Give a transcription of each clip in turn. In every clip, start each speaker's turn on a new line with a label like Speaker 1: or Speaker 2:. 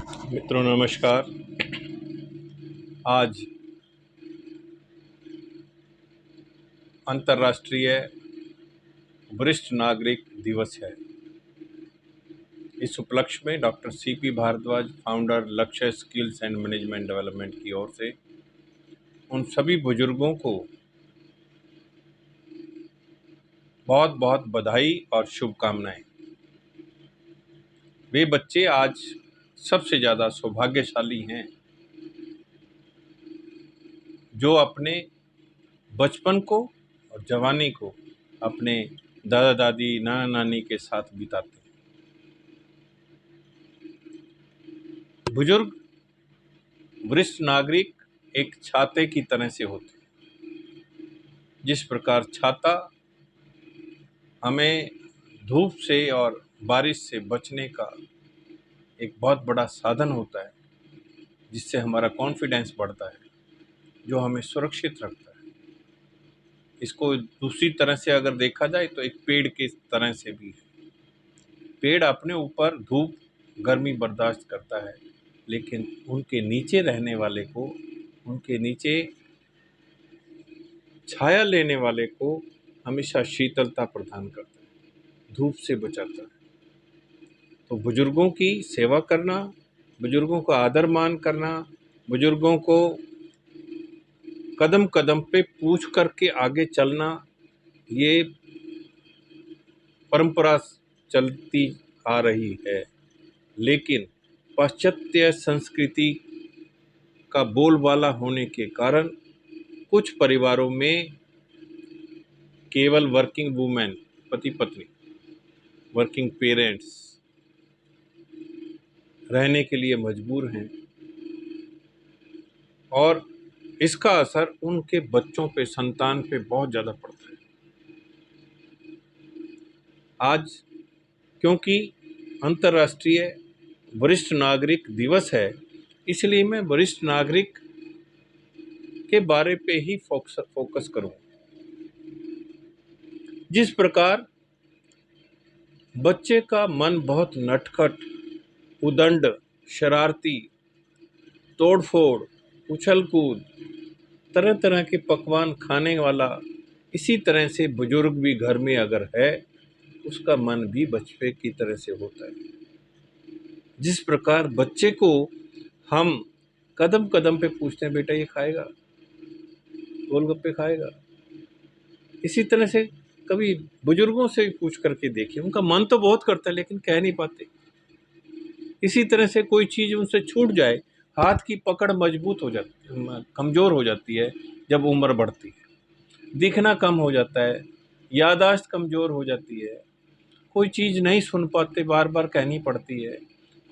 Speaker 1: मित्रों नमस्कार। आज अंतर्राष्ट्रीय वरिष्ठ नागरिक दिवस है। इस उपलक्ष्य में डॉक्टर सीपी भारद्वाज, फाउंडर लक्ष्य स्किल्स एंड मैनेजमेंट डेवलपमेंट की ओर से उन सभी बुजुर्गों को बहुत बहुत बधाई और शुभकामनाएं। वे बच्चे आज सबसे ज़्यादा सौभाग्यशाली हैं जो अपने बचपन को और जवानी को अपने दादा दादी, नाना नानी के साथ बिताते हैं। बुजुर्ग वरिष्ठ नागरिक एक छाते की तरह से होते हैं। जिस प्रकार छाता हमें धूप से और बारिश से बचने का एक बहुत बड़ा साधन होता है, जिससे हमारा कॉन्फिडेंस बढ़ता है, जो हमें सुरक्षित रखता है। इसको दूसरी तरह से अगर देखा जाए तो एक पेड़ की तरह से भी है। पेड़ अपने ऊपर धूप गर्मी बर्दाश्त करता है, लेकिन उनके नीचे रहने वाले को, उनके नीचे छाया लेने वाले को हमेशा शीतलता प्रदान करता है, धूप से बचाता है। तो बुजुर्गों की सेवा करना, बुजुर्गों का आदर मान करना, बुजुर्गों को कदम कदम पे पूछ करके आगे चलना, ये परंपरा चलती आ रही है। लेकिन पाश्चात्य संस्कृति का बोलबाला होने के कारण कुछ परिवारों में केवल वर्किंग वुमेन, पति पत्नी, वर्किंग पेरेंट्स रहने के लिए मजबूर हैं और इसका असर उनके बच्चों पे, संतान पे बहुत ज़्यादा पड़ता है। आज क्योंकि अंतर्राष्ट्रीय वरिष्ठ नागरिक दिवस है, इसलिए मैं वरिष्ठ नागरिक के बारे पे ही फोकस करूँ। जिस प्रकार बच्चे का मन बहुत नटखट, उदंड, शरारती, तोड़फोड़, उछल कूद, तरह तरह के पकवान खाने वाला, इसी तरह से बुजुर्ग भी घर में अगर है, उसका मन भी बचपे की तरह से होता है। जिस प्रकार बच्चे को हम कदम कदम पे पूछते हैं, बेटा ये खाएगा, गोलगप्पे खाएगा, इसी तरह से कभी बुजुर्गों से पूछ करके देखिए, उनका मन तो बहुत करता है लेकिन कह नहीं पाते। इसी तरह से कोई चीज़ उनसे छूट जाए, हाथ की पकड़ मजबूत हो जाती है, कमज़ोर हो जाती है जब उम्र बढ़ती है, दिखना कम हो जाता है, याददाश्त कमज़ोर हो जाती है, कोई चीज़ नहीं सुन पाते, बार बार कहनी पड़ती है,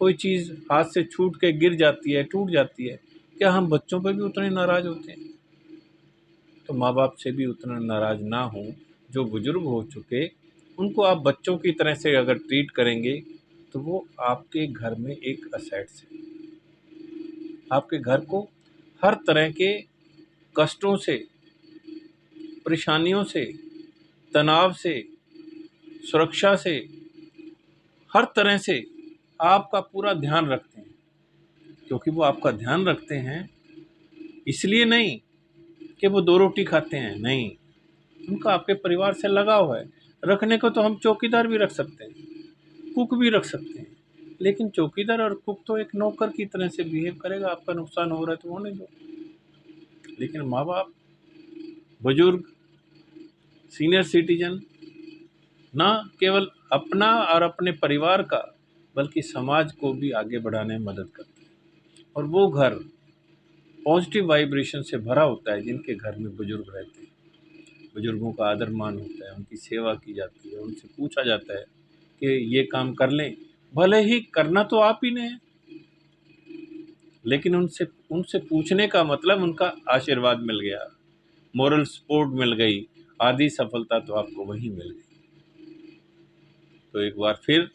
Speaker 1: कोई चीज़ हाथ से छूट के गिर जाती है, टूट जाती है। क्या हम बच्चों पर भी उतने नाराज़ होते हैं? तो माँ बाप से भी उतना नाराज़ ना हों। जो बुजुर्ग हो चुके, उनको आप बच्चों की तरह से अगर ट्रीट करेंगे तो वो आपके घर में एक असेट्स है। आपके घर को हर तरह के कष्टों से, परेशानियों से, तनाव से, सुरक्षा से, हर तरह से आपका पूरा ध्यान रखते हैं। क्योंकि वो आपका ध्यान रखते हैं इसलिए नहीं कि वो 2 रोटी खाते हैं, नहीं, उनका आपके परिवार से लगाव है। रखने को तो हम चौकीदार भी रख सकते हैं, कुक भी रख सकते हैं, लेकिन चौकीदार और कुक तो एक नौकर की तरह से बिहेव करेगा। आपका नुकसान हो रहा है तो होने दो। लेकिन माँ बाप, बुजुर्ग, सीनियर सिटीजन ना केवल अपना और अपने परिवार का, बल्कि समाज को भी आगे बढ़ाने में मदद करते हैं। और वो घर पॉजिटिव वाइब्रेशन से भरा होता है जिनके घर में बुजुर्ग रहते हैं। बुजुर्गों का आदर मान होता है, उनकी सेवा की जाती है, उनसे पूछा जाता है कि ये काम कर लें। भले ही करना तो आप ही ने है, लेकिन उनसे उनसे पूछने का मतलब उनका आशीर्वाद मिल गया, मोरल सपोर्ट मिल गई, आधी सफलता तो आपको वहीं मिल गई। तो एक बार फिर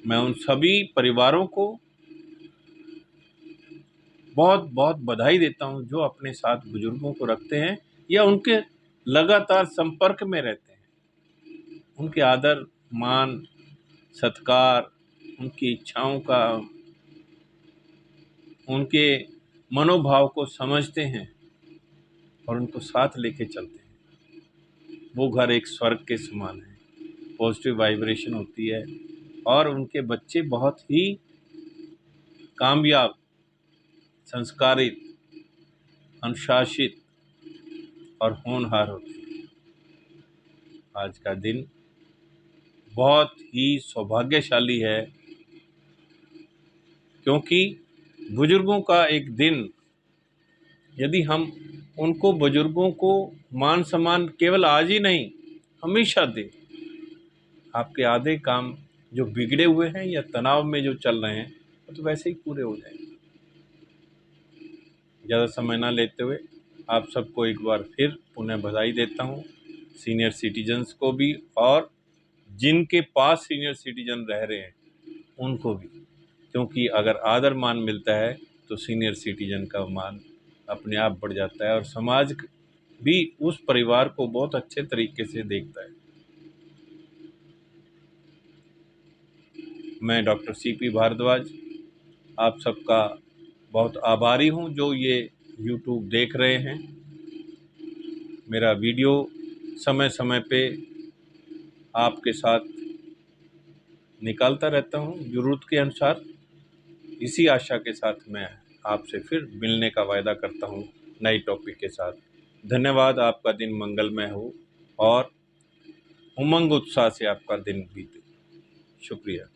Speaker 1: मैं उन सभी परिवारों को बहुत बहुत बधाई देता हूं जो अपने साथ बुजुर्गों को रखते हैं या उनके लगातार संपर्क में रहते हैं। उनके आदर, मान, सत्कार, उनकी इच्छाओं का उनके मनोभाव को समझते हैं और उनको साथ लेके चलते हैं, वो घर एक स्वर्ग के समान है। पॉजिटिव वाइब्रेशन होती है और उनके बच्चे बहुत ही कामयाब, संस्कारित, अनुशासित और होनहार होते हैं। आज का दिन बहुत ही सौभाग्यशाली है, क्योंकि बुजुर्गों का एक दिन, यदि हम उनको बुजुर्गों को मान सम्मान केवल आज ही नहीं हमेशा दें, आपके आधे काम जो बिगड़े हुए हैं या तनाव में जो चल रहे हैं वो तो वैसे ही पूरे हो जाएंगे। ज़्यादा समय ना लेते हुए आप सबको एक बार फिर पुनः बधाई देता हूँ, सीनियर सिटीजन्स को भी और जिनके पास सीनियर सिटीजन रह रहे हैं उनको भी, क्योंकि अगर आदर मान मिलता है तो सीनियर सिटीजन का मान अपने आप बढ़ जाता है और समाज भी उस परिवार को बहुत अच्छे तरीके से देखता है। मैं डॉक्टर सीपी भारद्वाज आप सबका बहुत आभारी हूँ जो ये YouTube देख रहे हैं। मेरा वीडियो समय समय पे आपके साथ निकालता रहता हूँ ज़रूरत के अनुसार। इसी आशा के साथ मैं आपसे फिर मिलने का वायदा करता हूँ नए टॉपिक के साथ। धन्यवाद। आपका दिन मंगलमय हो और उमंग उत्साह से आपका दिन बीते। शुक्रिया।